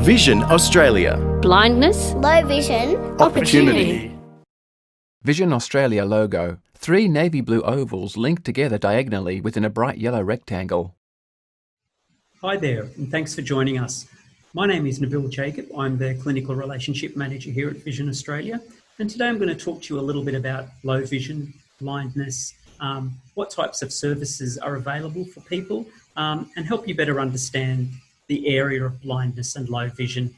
Vision Australia. Blindness, Low vision. Opportunity. Vision Australia logo. 3 navy blue ovals linked together diagonally within a bright yellow rectangle. Hi there, and thanks for joining us. My name is Nabil Jacob. I'm the Clinical Relationship Manager here at Vision Australia. And today I'm going to talk to you a little bit about low vision, blindness, what types of services are available for people, and help you better understand the area of blindness and low vision.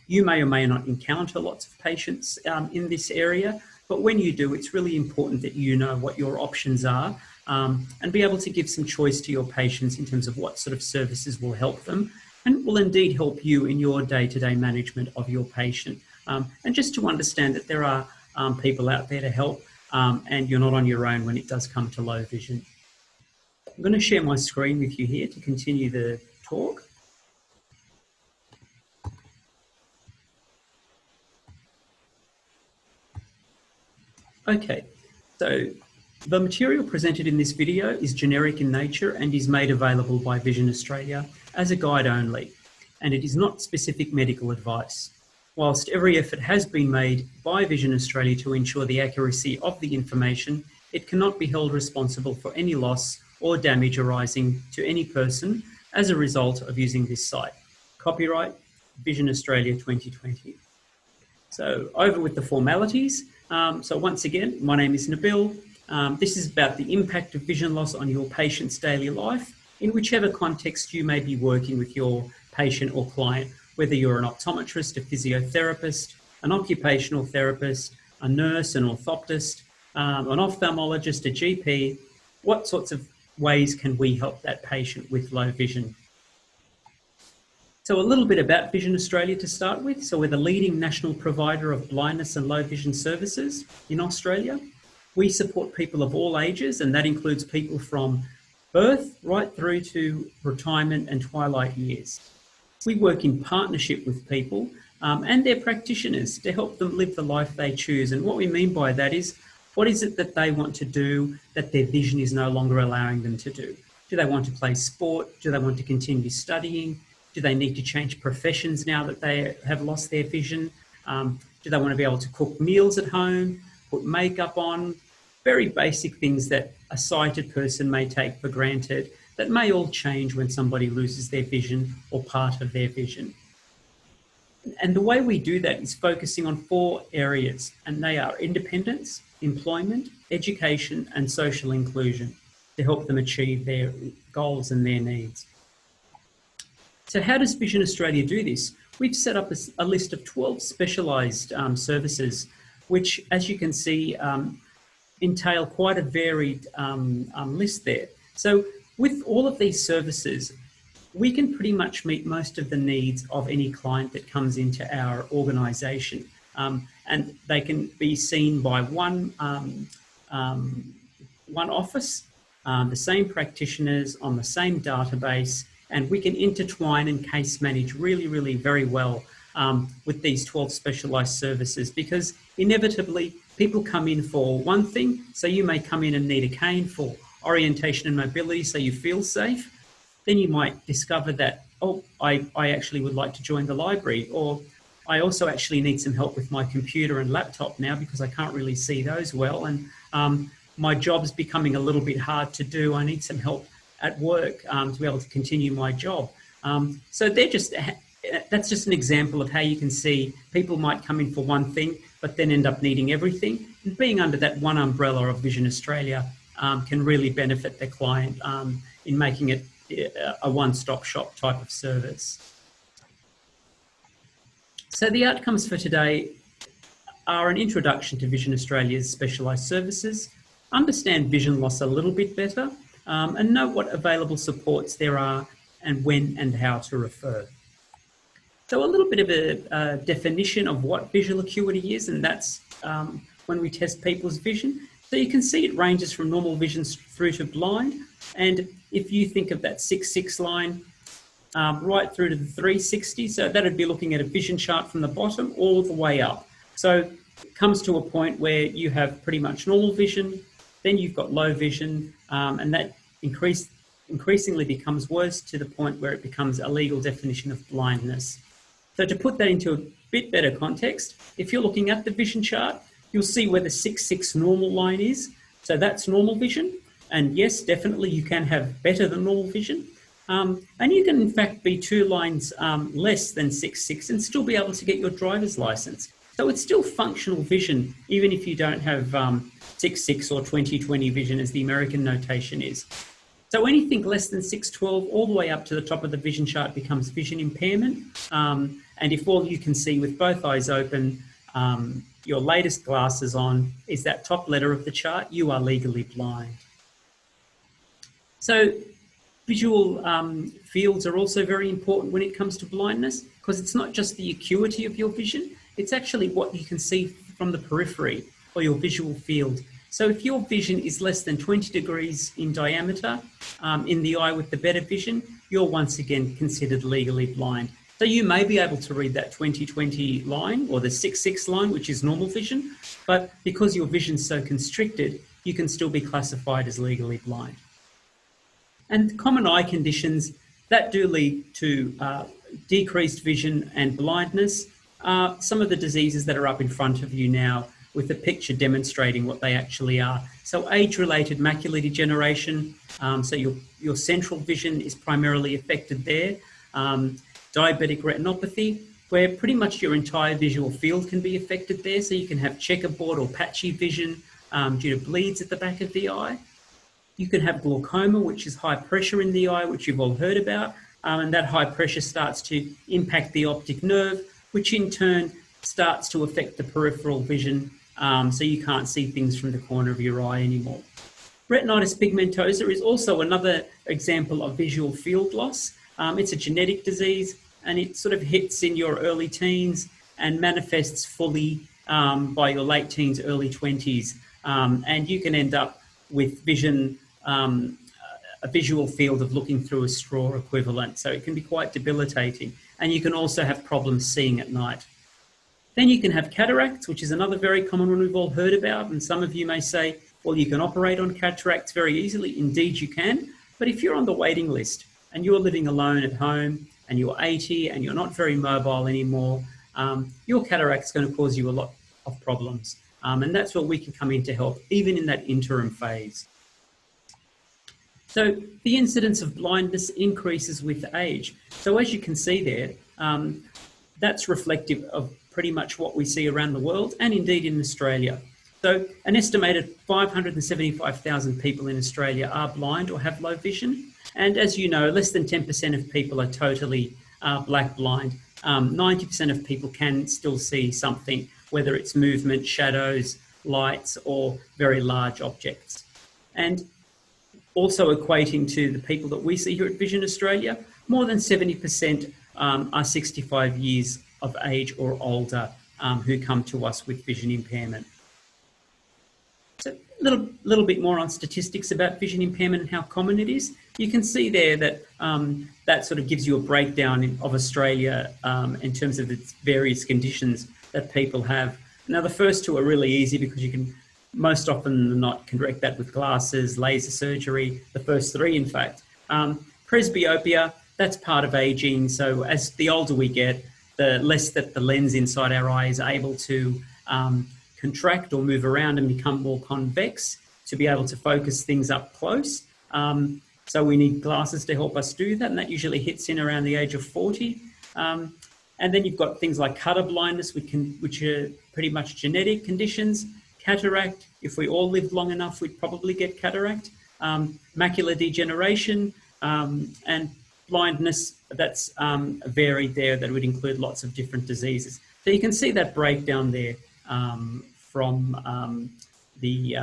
You may or may not encounter lots of patients in this area, but when you do, it's really important that you know what your options are and be able to give some choice to your patients in terms of what sort of services will help them and will indeed help you in your day-to-day management of your patient. And just to understand that there are people out there to help and you're not on your own when it does come to low vision. I'm going to share my screen with you here to continue the talk. Okay, so the material presented in this video is generic in nature and is made available by Vision Australia as a guide only, and it is not specific medical advice. Whilst every effort has been made by Vision Australia to ensure the accuracy of the information, it cannot be held responsible for any loss or damage arising to any person as a result of using this site. Copyright, Vision Australia 2020. So over with the formalities. So once again, my name is Nabil. This is about the impact of vision loss on your patient's daily life in whichever context you may be working with your patient or client, whether you're an optometrist, a physiotherapist, an occupational therapist, a nurse, an orthoptist, an ophthalmologist, a GP. What sorts of ways can we help that patient with low vision? So a little bit about Vision Australia to start with. So we're the leading national provider of blindness and low vision services in Australia. We support people of all ages, and that includes people from birth right through to retirement and twilight years. We work in partnership with people and their practitioners to help them live the life they choose. And what we mean by that is, what is it that they want to do that their vision is no longer allowing them to do? Do they want to play sport? Do they want to continue studying? Do they need to change professions now that they have lost their vision? Do they want to be able to cook meals at home, put makeup on? Very basic things that a sighted person may take for granted that may all change when somebody loses their vision or part of their vision. And the way we do that is focusing on 4 areas, and they are independence, employment, education, and social inclusion to help them achieve their goals and their needs. So how does Vision Australia do this? We've set up a list of 12 specialised services, which, as you can see, entail quite a varied list there. So with all of these services, we can pretty much meet most of the needs of any client that comes into our organisation. And they can be seen by one office, the same practitioners on the same database, and we can intertwine and case manage really, really very well with these 12 specialised services, because inevitably people come in for one thing. So you may come in and need a cane for orientation and mobility so you feel safe. Then you might discover that, oh, I actually would like to join the library, or I also actually need some help with my computer and laptop now because I can't really see those well, and my job's becoming a little bit hard to do. I need some help at work to be able to continue my job. So that's just an example of how you can see people might come in for one thing, but then end up needing everything. And being under that one umbrella of Vision Australia can really benefit the client in making it a one-stop shop type of service. So the outcomes for today are an introduction to Vision Australia's specialised services, understand vision loss a little bit better, and know what available supports there are and when and how to refer. So a little bit of a definition of what visual acuity is, and that's when we test people's vision. So you can see it ranges from normal vision through to blind, and if you think of that 6-6 line right through to the 360, so that'd be looking at a vision chart from the bottom all the way up. So it comes to a point where you have pretty much normal vision, then you've got low vision, and that increasingly becomes worse to the point where it becomes a legal definition of blindness. So to put that into a bit better context, if you're looking at the vision chart, you'll see where the 6/6 normal line is. So that's normal vision. And yes, definitely you can have better than normal vision. And you can in fact be 2 lines less than 6/6 and still be able to get your driver's license. So it's still functional vision, even if you don't have 6/6 or 20/20 vision as the American notation is. So anything less than 6/12 all the way up to the top of the vision chart becomes vision impairment. And if all you can see with both eyes open, your latest glasses on, is that top letter of the chart, you are legally blind. So visual fields are also very important when it comes to blindness, because it's not just the acuity of your vision, it's actually what you can see from the periphery or your visual field. So if your vision is less than 20 degrees in diameter in the eye with the better vision, you're once again considered legally blind. So you may be able to read that 20/20 line or the 6/6 line, which is normal vision, but because your vision's so constricted, you can still be classified as legally blind. And common eye conditions that do lead to decreased vision and blindness are some of the diseases that are up in front of you now, with the picture demonstrating what they actually are. So age-related macular degeneration, so your central vision is primarily affected there. Diabetic retinopathy, where pretty much your entire visual field can be affected there. So you can have checkerboard or patchy vision due to bleeds at the back of the eye. You can have glaucoma, which is high pressure in the eye, which you've all heard about. And that high pressure starts to impact the optic nerve, which in turn starts to affect the peripheral vision. So you can't see things from the corner of your eye anymore. Retinitis pigmentosa is also another example of visual field loss. It's a genetic disease, and it sort of hits in your early teens and manifests fully by your late teens, early 20s. And you can end up with vision, a visual field of looking through a straw equivalent. So it can be quite debilitating. And you can also have problems seeing at night. Then you can have cataracts, which is another very common one we've all heard about. And some of you may say, well, you can operate on cataracts very easily. Indeed, you can. But if you're on the waiting list and you're living alone at home and you're 80 and you're not very mobile anymore, your cataract's going to cause you a lot of problems. And that's where we can come in to help, even in that interim phase. So the incidence of blindness increases with age. So as you can see there, that's reflective of pretty much what we see around the world and indeed in Australia. So an estimated 575,000 people in Australia are blind or have low vision. And as you know, less than 10% of people are totally black blind. 90% of people can still see something, whether it's movement, shadows, lights, or very large objects. And also equating to the people that we see here at Vision Australia, more than 70% are 65 years of age or older who come to us with vision impairment. So a little bit more on statistics about vision impairment and how common it is. You can see there that that sort of gives you a breakdown of Australia in terms of its various conditions that people have. Now, the first two are really easy because you can most often than not correct that with glasses, laser surgery, the first three, in fact. Presbyopia, that's part of aging. So as the older we get, the less that the lens inside our eye is able to contract or move around and become more convex to be able to focus things up close. So we need glasses to help us do that, and that usually hits in around the age of 40. And then you've got things like color blindness, which are pretty much genetic conditions. Cataract, if we all lived long enough, we'd probably get cataract. Macular degeneration and blindness, that's varied there. That would include lots of different diseases. So you can see that breakdown there from the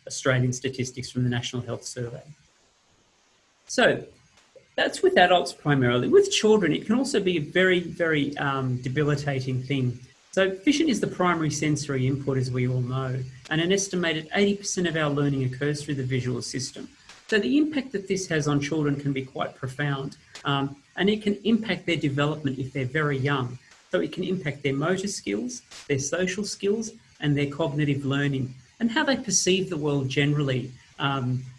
Australian statistics from the National Health Survey. So that's with adults primarily. With children, it can also be a very, very debilitating thing. So vision is the primary sensory input, as we all know, and an estimated 80% of our learning occurs through the visual system. So the impact that this has on children can be quite profound, and it can impact their development if they're very young. So it can impact their motor skills, their social skills, and their cognitive learning, and how they perceive the world generally.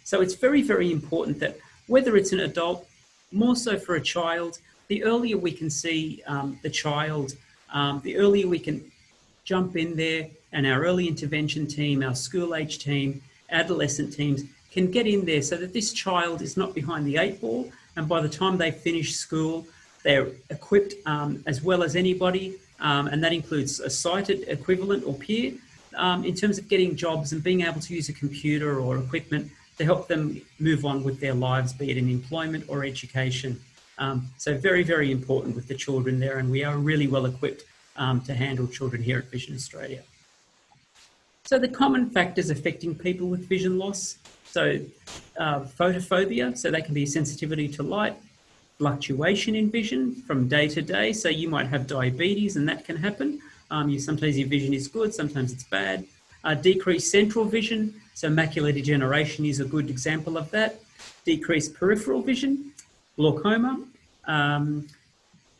So it's very, very important that whether it's an adult, more so for a child, the earlier we can see the child, the earlier we can jump in there, and our early intervention team, our school age team, adolescent teams can get in there so that this child is not behind the 8 ball, and by the time they finish school, they're equipped as well as anybody, and that includes a sighted equivalent or peer, in terms of getting jobs and being able to use a computer or equipment to help them move on with their lives, be it in employment or education. So very, very important with the children there, and we are really well equipped to handle children here at Vision Australia. So the common factors affecting people with vision loss, so photophobia, so that can be sensitivity to light, fluctuation in vision from day to day, so you might have diabetes and that can happen. Sometimes your vision is good, sometimes it's bad. Decreased central vision, so macular degeneration is a good example of that. Decreased peripheral vision, glaucoma.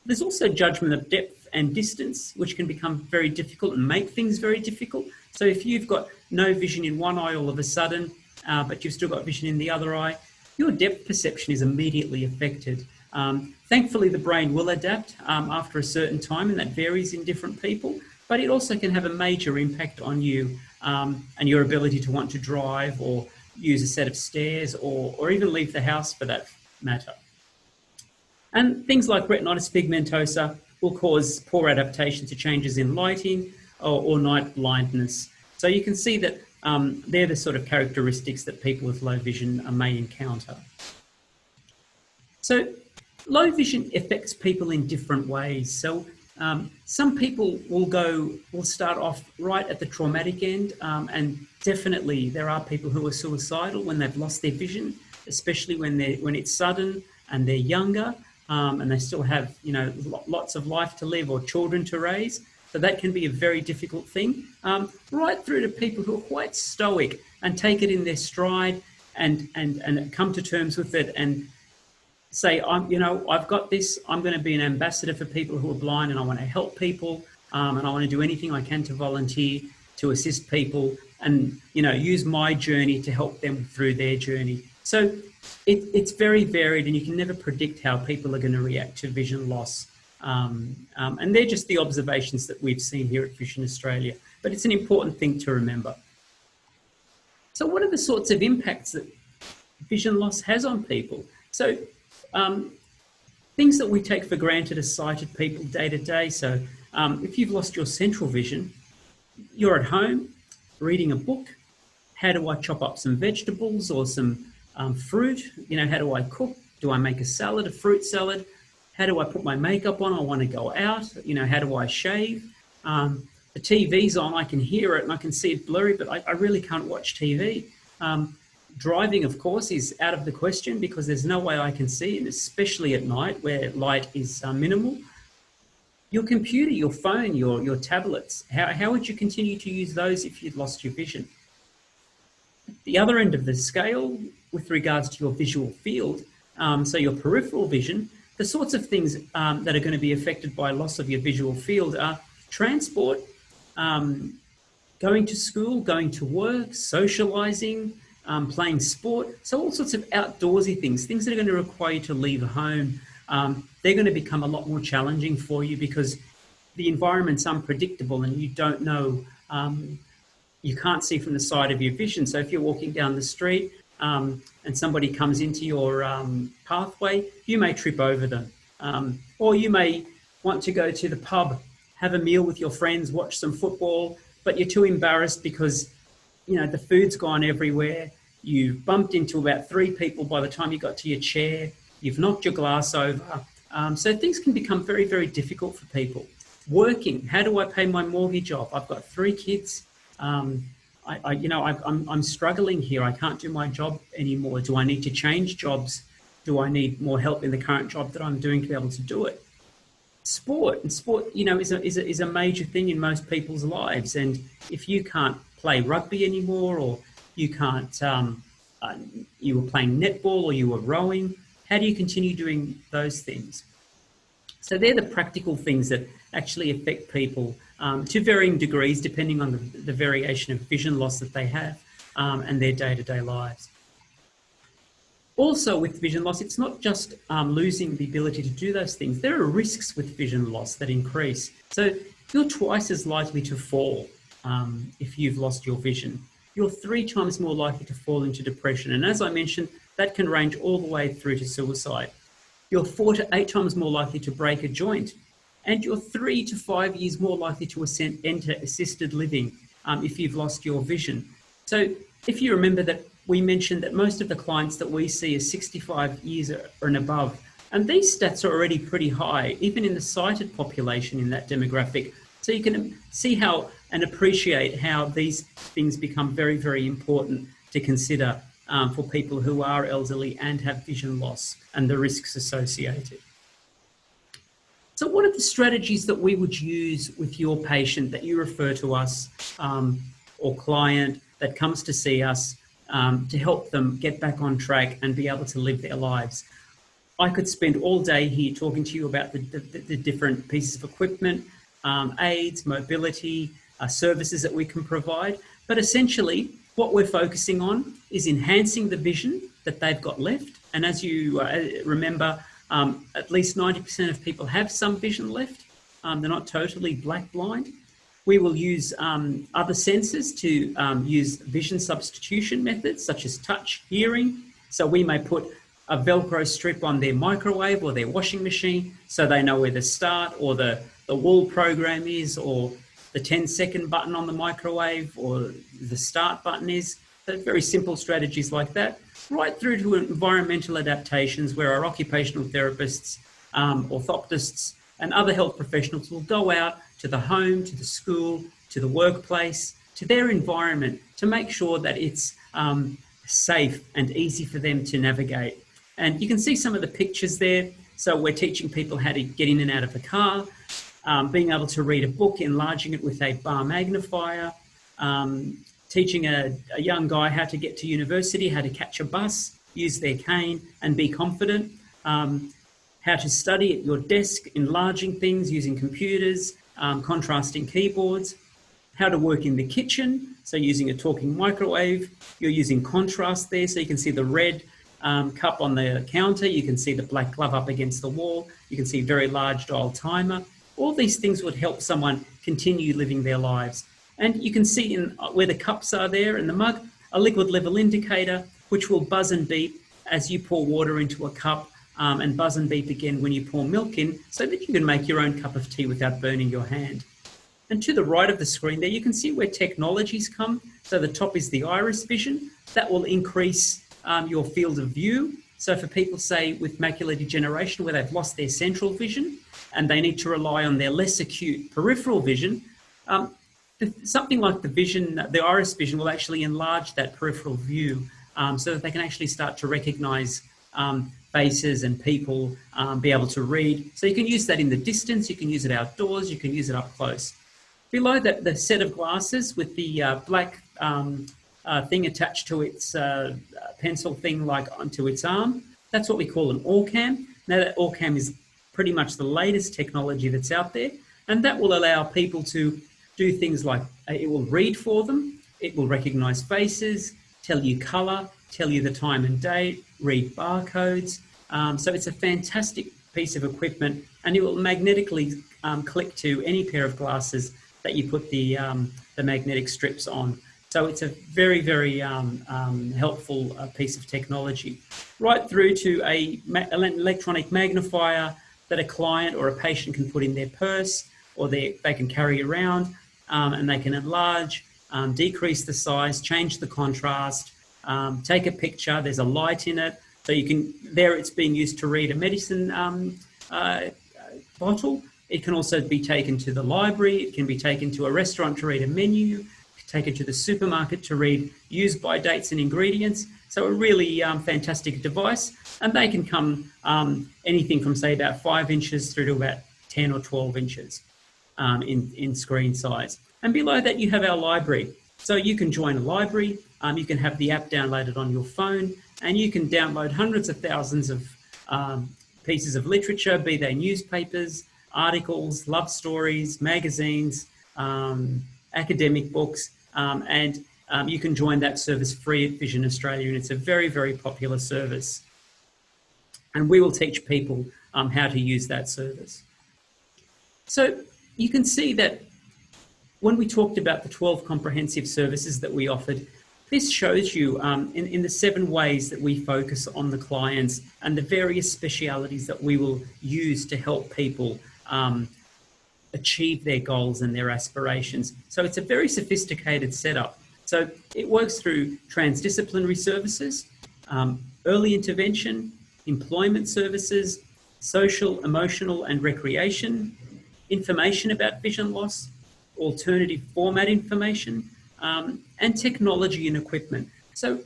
There's also judgment of depth and distance, which can become very difficult and make things very difficult. So if you've got no vision in one eye all of a sudden, but you've still got vision in the other eye, your depth perception is immediately affected. Thankfully, the brain will adapt after a certain time, and that varies in different people, but it also can have a major impact on you and your ability to want to drive or use a set of stairs or even leave the house for that matter. And things like retinitis pigmentosa will cause poor adaptation to changes in lighting or night blindness. So you can see that they're the sort of characteristics that people with low vision may encounter. So low vision affects people in different ways. So some people will start off right at the traumatic end, and definitely there are people who are suicidal when they've lost their vision, especially when it's sudden and they're younger, and they still have lots of life to live or children to raise. So that can be a very difficult thing, right through to people who are quite stoic and take it in their stride and come to terms with it and say, I've got this, I'm going to be an ambassador for people who are blind, and I want to help people, and I want to do anything I can to volunteer, to assist people, and use my journey to help them through their journey. So it's very varied, and you can never predict how people are going to react to vision loss. And they're just the observations that we've seen here at Vision Australia. But it's an important thing to remember. So what are the sorts of impacts that vision loss has on people? So things that we take for granted as sighted people day to day. So if you've lost your central vision, you're at home reading a book. How do I chop up some vegetables or some fruit? How do I cook? Do I make a salad, a fruit salad? How do I put my makeup on? I want to go out. How do I shave? The TV's on, I can hear it and I can see it blurry, but I really can't watch TV. Driving, of course, is out of the question because there's no way I can see, and especially at night where light is minimal. Your computer, your phone, your tablets, how would you continue to use those if you'd lost your vision? At the other end of the scale, with regards to your visual field, so your peripheral vision, the sorts of things that are going to be affected by loss of your visual field are transport, going to school, going to work, socialising, playing sport. So all sorts of outdoorsy things that are going to require you to leave home. They're going to become a lot more challenging for you because the environment's unpredictable and you don't know, you can't see from the side of your vision. So if you're walking down the street and somebody comes into your pathway, you may trip over them. Or you may want to go to the pub, have a meal with your friends, watch some football, but you're too embarrassed because the food's gone everywhere. You've bumped into about 3 people by the time you got to your chair. You've knocked your glass over. So things can become very, very difficult for people. Working, how do I pay my mortgage off? I've got 3 kids. I'm struggling here. I can't do my job anymore. Do I need to change jobs? Do I need more help in the current job that I'm doing to be able to do it? Sport is a major thing in most people's lives. And if you can't play rugby anymore, or you can't, you were playing netball or you were rowing, how do you continue doing those things? So they're the practical things that actually affect people to varying degrees, depending on the variation of vision loss that they have and their day-to-day lives. Also, with vision loss, it's not just losing the ability to do those things. There are risks with vision loss that increase. So you're twice as likely to fall if you've lost your vision. You're 3 times more likely to fall into depression. And as I mentioned, that can range all the way through to suicide. You're 4 to 8 times more likely to break a joint. And you're 3 to 5 years more likely to enter assisted living if you've lost your vision. So if you remember that we mentioned that most of the clients that we see are 65 years or and above, and these stats are already pretty high, even in the sighted population in that demographic. So you can see how and appreciate how these things become very, very important to consider for people who are elderly and have vision loss and the risks associated. So what are the strategies that we would use with your patient that you refer to us or client that comes to see us to help them get back on track and be able to live their lives? I could spend all day here talking to you about the different pieces of equipment, aids, mobility, services that we can provide. But essentially, what we're focusing on is enhancing the vision that they've got left. And as you remember, at least 90% of people have some vision left. They're not totally black blind. We will use other senses to use vision substitution methods such as touch, hearing. So we may put a Velcro strip on their microwave or their washing machine so they know where the start or the wall program is, or the 10-second button on the microwave or the start button is. So very simple strategies like that, right through to environmental adaptations where our occupational therapists, orthoptists and other health professionals will go out to the home, to the school, to the workplace, to their environment to make sure that it's safe and easy for them to navigate. And you can see some of the pictures there. So we're teaching people how to get in and out of the car, being able to read a book, enlarging it with a bar magnifier, teaching a young guy how to get to university, how to catch a bus, use their cane and be confident, how to study at your desk, enlarging things using computers, contrasting keyboards, how to work in the kitchen, so using a talking microwave. You're using contrast there, so you can see the red cup on the counter, you can see the black glove up against the wall, you can see a very large dial timer. All these things would help someone continue living their lives. And you can see in where the cups are there in the mug, a liquid level indicator, which will buzz and beep as you pour water into a cup, and buzz and beep again when you pour milk in, so that you can make your own cup of tea without burning your hand. And to the right of the screen there, you can see where technologies come. So the top is the iris vision. That will increase your field of view. So for people, say, with macular degeneration, where they've lost their central vision and they need to rely on their less acute peripheral vision, something like the iris vision will actually enlarge that peripheral view so that they can actually start to recognize faces and people, be able to read. So you can use that in the distance, you can use it outdoors, you can use it up close. Below that, the set of glasses with the black thing attached to its pencil thing, like onto its arm, that's what we call an OrCam. Now that OrCam is pretty much the latest technology that's out there, and that will allow people to do things like it will read for them, it will recognize faces, tell you color, tell you the time and date, read barcodes. So it's a fantastic piece of equipment, and it will magnetically click to any pair of glasses that you put the magnetic strips on. So it's a very, very helpful piece of technology. Right through to an electronic magnifier that a client or a patient can put in their purse, or they can carry around, and they can enlarge, decrease the size, change the contrast, take a picture. There's a light in it. So you can, there it's being used to read a medicine bottle. It can also be taken to the library. It can be taken to a restaurant to read a menu, taken to the supermarket to read use-by dates and ingredients. So a really fantastic device. And they can come anything from, say, about 5 inches through to about 10 or 12 inches in screen size. And below that, you have our library. So you can join a library. You can have the app downloaded on your phone, and you can download hundreds of thousands of pieces of literature, be they newspapers, articles, love stories, magazines, academic books, and you can join that service free at Vision Australia, and it's a very, very popular service. and we will teach people how to use that service. So you can see that when we talked about the 12 comprehensive services that we offered, this shows you in the 7 ways that we focus on the clients and the various specialities that we will use to help people achieve their goals and their aspirations. So it's a very sophisticated setup. So it works through transdisciplinary services, early intervention, employment services, social, emotional and recreation, information about vision loss, alternative format information, and technology and equipment. So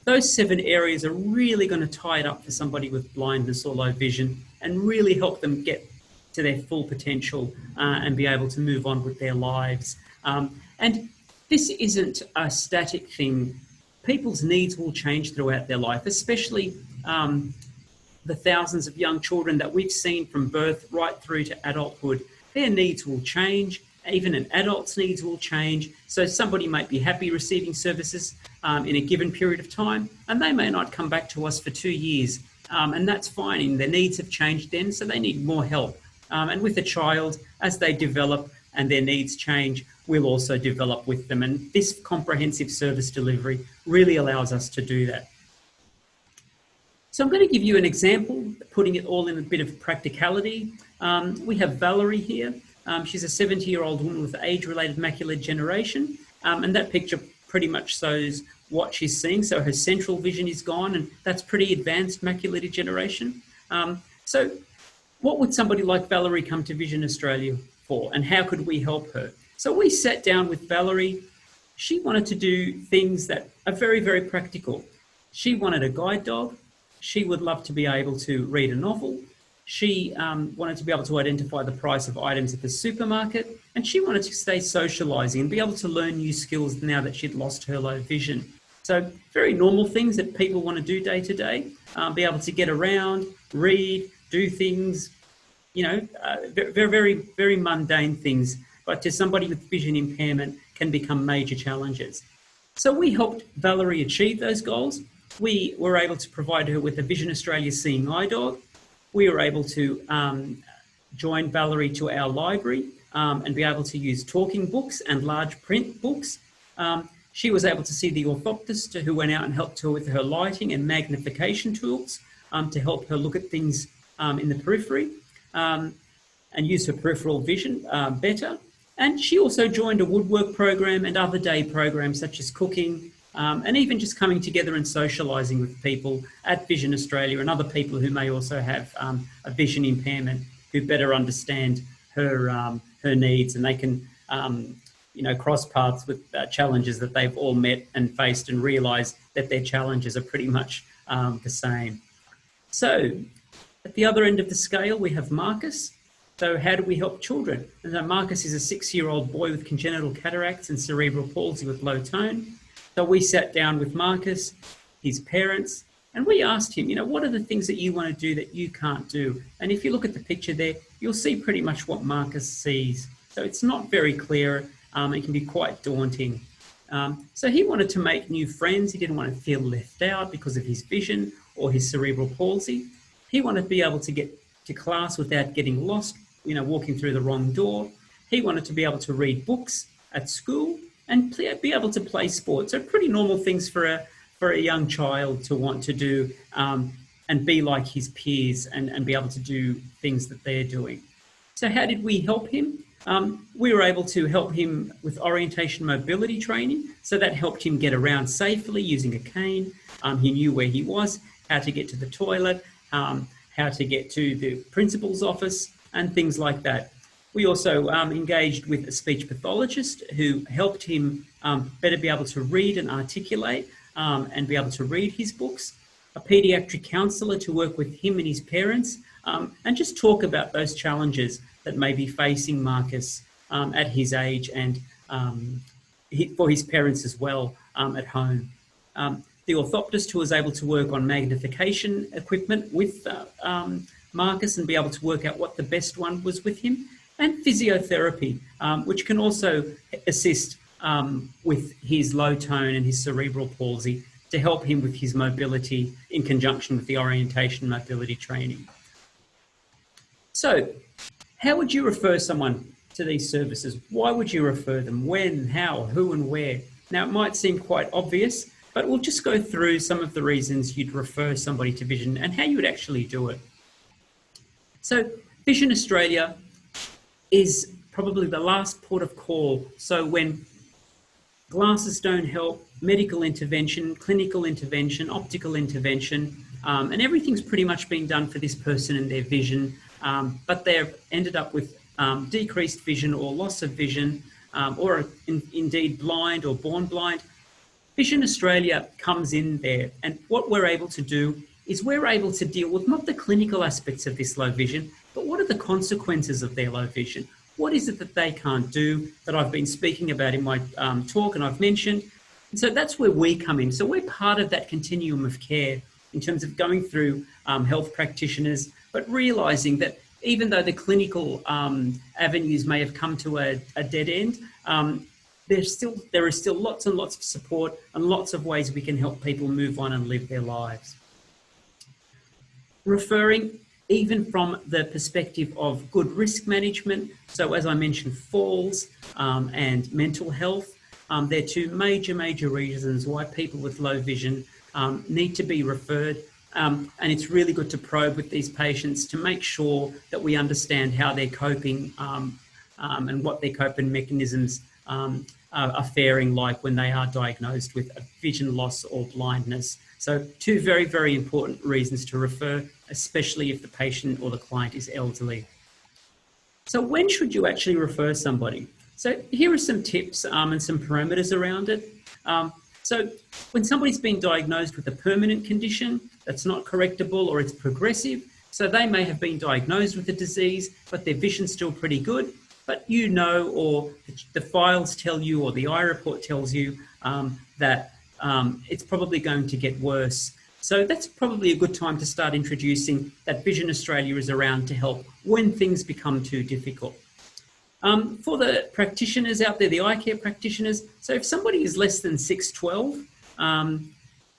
those 7 areas are really going to tie it up for somebody with blindness or low vision and really help them get to their full potential and be able to move on with their lives. And this isn't a static thing. People's needs will change throughout their life, especially the thousands of young children that we've seen from birth right through to adulthood. Their needs will change. Even an adult's needs will change. So somebody might be happy receiving services in a given period of time, and they may not come back to us for 2 years. And that's fine. And their needs have changed then, so they need more help. And with a child, as they develop and their needs change, we'll also develop with them. And this comprehensive service delivery really allows us to do that. So I'm going to give you an example, putting it all in a bit of practicality. We have Valerie here. She's a 70-year-old woman with age-related macular degeneration, and that picture pretty much shows what she's seeing. So her central vision is gone, and that's pretty advanced macular degeneration. So what would somebody like Valerie come to Vision Australia for, and how could we help her? So we sat down with Valerie. She wanted to do things that are very, very practical. She wanted a guide dog. She would love to be able to read a novel. She wanted to be able to identify the price of items at the supermarket, and she wanted to stay socialising and be able to learn new skills now that she'd lost her low vision. So very normal things that people want to do day to day, be able to get around, read, do things, very, very, very mundane things, but to somebody with vision impairment can become major challenges. So we helped Valerie achieve those goals. We were able to provide her with a Vision Australia Seeing Eye Dog. We were able to join Valerie to our library and be able to use talking books and large print books. She was able to see the orthoptist who went out and helped her with her lighting and magnification tools to help her look at things in the periphery and use her peripheral vision better. And she also joined a woodwork program and other day programs such as cooking, and even just coming together and socialising with people at Vision Australia and other people who may also have a vision impairment who better understand her needs, and they can cross paths with challenges that they've all met and faced and realise that their challenges are pretty much the same. So at the other end of the scale, we have Marcus. So how do we help children? And so Marcus is a 6-year-old boy with congenital cataracts and cerebral palsy with low tone. So we sat down with Marcus, his parents, and we asked him, what are the things that you want to do that you can't do? And if you look at the picture there, you'll see pretty much what Marcus sees. So it's not very clear. It can be quite daunting. So he wanted to make new friends. He didn't want to feel left out because of his vision or his cerebral palsy. He wanted to be able to get to class without getting lost, walking through the wrong door. He wanted to be able to read books at school and be able to play sports. So pretty normal things for a young child to want to do and be like his peers and be able to do things that they're doing. So how did we help him? We were able to help him with orientation mobility training. So that helped him get around safely using a cane. He knew where he was, how to get to the toilet, how to get to the principal's office and things like that. We also engaged with a speech pathologist who helped him better be able to read and articulate and be able to read his books, a paediatric counsellor to work with him and his parents and just talk about those challenges that may be facing Marcus at his age and for his parents as well at home. The orthoptist who was able to work on magnification equipment with Marcus and be able to work out what the best one was with him, and physiotherapy, which can also assist with his low tone and his cerebral palsy to help him with his mobility in conjunction with the orientation mobility training. So, how would you refer someone to these services? Why would you refer them? When, how, who, and where? Now, it might seem quite obvious, but we'll just go through some of the reasons you'd refer somebody to Vision and how you would actually do it. So, Vision Australia is probably the last port of call. So when glasses don't help, medical intervention, clinical intervention, optical intervention, and everything's pretty much been done for this person and their vision, but they've ended up with decreased vision or loss of vision, or indeed blind or born blind. Vision Australia comes in there, and what we're able to do is we're able to deal with not the clinical aspects of this low vision, but what are the consequences of their low vision? What is it that they can't do that I've been speaking about in my talk and I've mentioned? And so that's where we come in. So we're part of that continuum of care in terms of going through health practitioners, but realising that even though the clinical avenues may have come to a dead end, there is still lots and lots of support and lots of ways we can help people move on and live their lives. Referring even from the perspective of good risk management. So as I mentioned, falls and mental health, they're two major reasons why people with low vision need to be referred. And it's really good to probe with these patients to make sure that we understand how they're coping and what their coping mechanisms are faring like when they are diagnosed with a vision loss or blindness. So two very important reasons to refer, especially if the patient or the client is elderly. So when should you actually refer somebody? So here are some tips and some parameters around it. So when somebody's been diagnosed with a permanent condition that's not correctable or it's progressive, so they may have been diagnosed with a disease, but their vision's still pretty good, but you know, or the files tell you, or the eye report tells you that it's probably going to get worse. So that's probably a good time to start introducing that Vision Australia is around to help when things become too difficult. For the practitioners out there, the eye care practitioners, so if somebody is less than 6'12",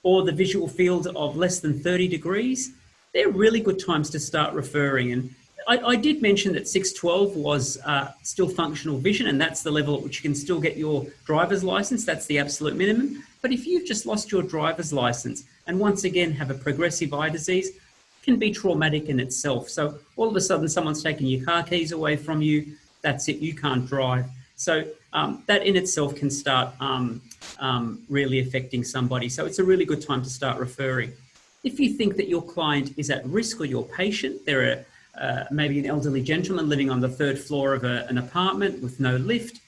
or the visual field of less than 30 degrees, they're really good times to start referring. And I did mention that 6'12" was still functional vision, and that's the level at which you can still get your driver's license. That's the absolute minimum. But if you've just lost your driver's license and once again have a progressive eye disease, it can be traumatic in itself. So all of a sudden someone's taking your car keys away from you, that's it, you can't drive. So that in itself can start really affecting somebody. So it's a really good time to start referring. If you think that your client is at risk or your patient, they're maybe an elderly gentleman living on the third floor of an apartment with no lift,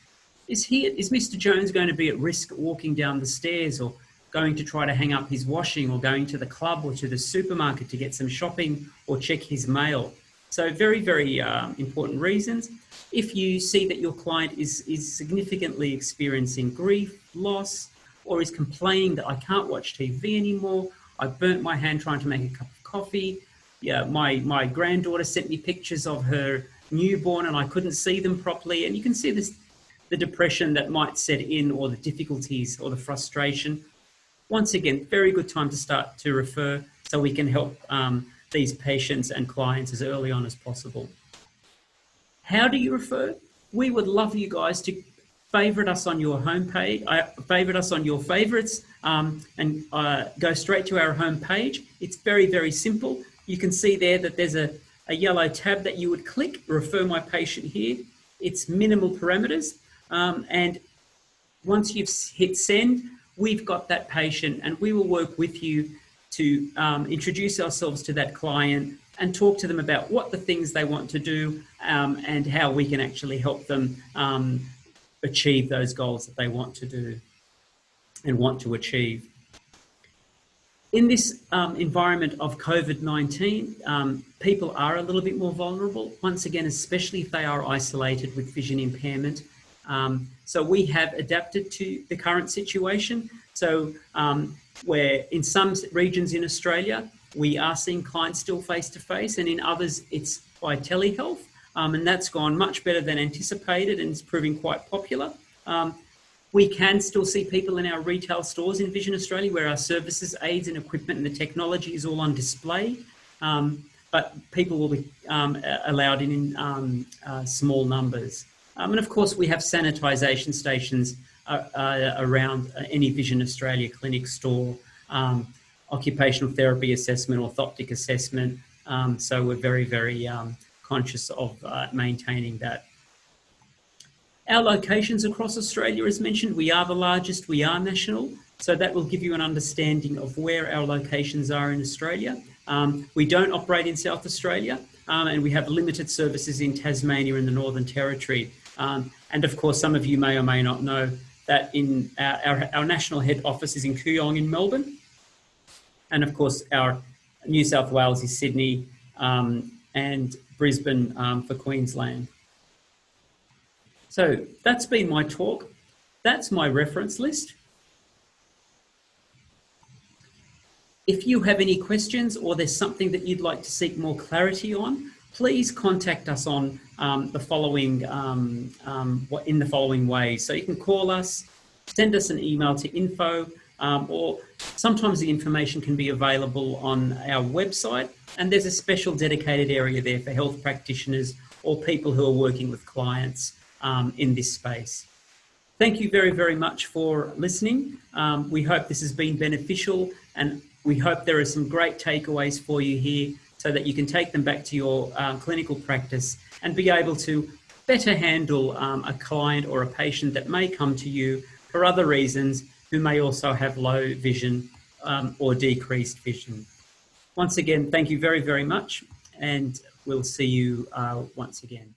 is Mr. Jones going to be at risk walking down the stairs or going to try to hang up his washing or going to the club or to the supermarket to get some shopping or check his mail? So very important reasons. If you see that your client is significantly experiencing grief, loss, or is complaining that I can't watch TV anymore, I burnt my hand trying to make a cup of coffee, yeah, my granddaughter sent me pictures of her newborn and I couldn't see them properly, and you can see the depression that might set in, or the difficulties or the frustration. Once again, very good time to start to refer so we can help these patients and clients as early on as possible. How do you refer? We would love you guys to favourite us on your homepage, favourite us on your favourites, and go straight to our homepage. It's very simple. You can see there that there's a yellow tab that you would click, refer my patient here. It's minimal parameters. And once you've hit send, we've got that patient and we will work with you to introduce ourselves to that client and talk to them about what the things they want to do and how we can actually help them achieve those goals that they want to do and want to achieve. In this environment of COVID-19, people are a little bit more vulnerable, once again, especially if they are isolated with vision impairment. So we have adapted to the current situation. So where in some regions in Australia, we are seeing clients still face-to-face, and in others it's by telehealth, and that's gone much better than anticipated and it's proving quite popular. We can still see people in our retail stores in Vision Australia where our services, aids and equipment and the technology is all on display. But people will be allowed in small numbers. And of course, we have sanitisation stations around any Vision Australia clinic store, occupational therapy assessment, orthoptic assessment. So we're very, very conscious of maintaining that. Our locations across Australia, as mentioned, we are the largest, we are national, so that will give you an understanding of where our locations are in Australia. We don't operate in South Australia, and we have limited services in Tasmania and the Northern Territory. And of course, some of you may or may not know that in our national head office is in Kooyong in Melbourne. And of course, our New South Wales is Sydney, and Brisbane for Queensland. So that's been my talk. That's my reference list. If you have any questions or there's something that you'd like to seek more clarity on, please contact us on the following ways. So you can call us, send us an email to info, or sometimes the information can be available on our website, and there's a special dedicated area there for health practitioners or people who are working with clients in this space. Thank you very, very much for listening. We hope this has been beneficial, and we hope there are some great takeaways for you here so that you can take them back to your clinical practice and be able to better handle a client or a patient that may come to you for other reasons, who may also have low vision or decreased vision. Once again, thank you very, very much, and we'll see you once again.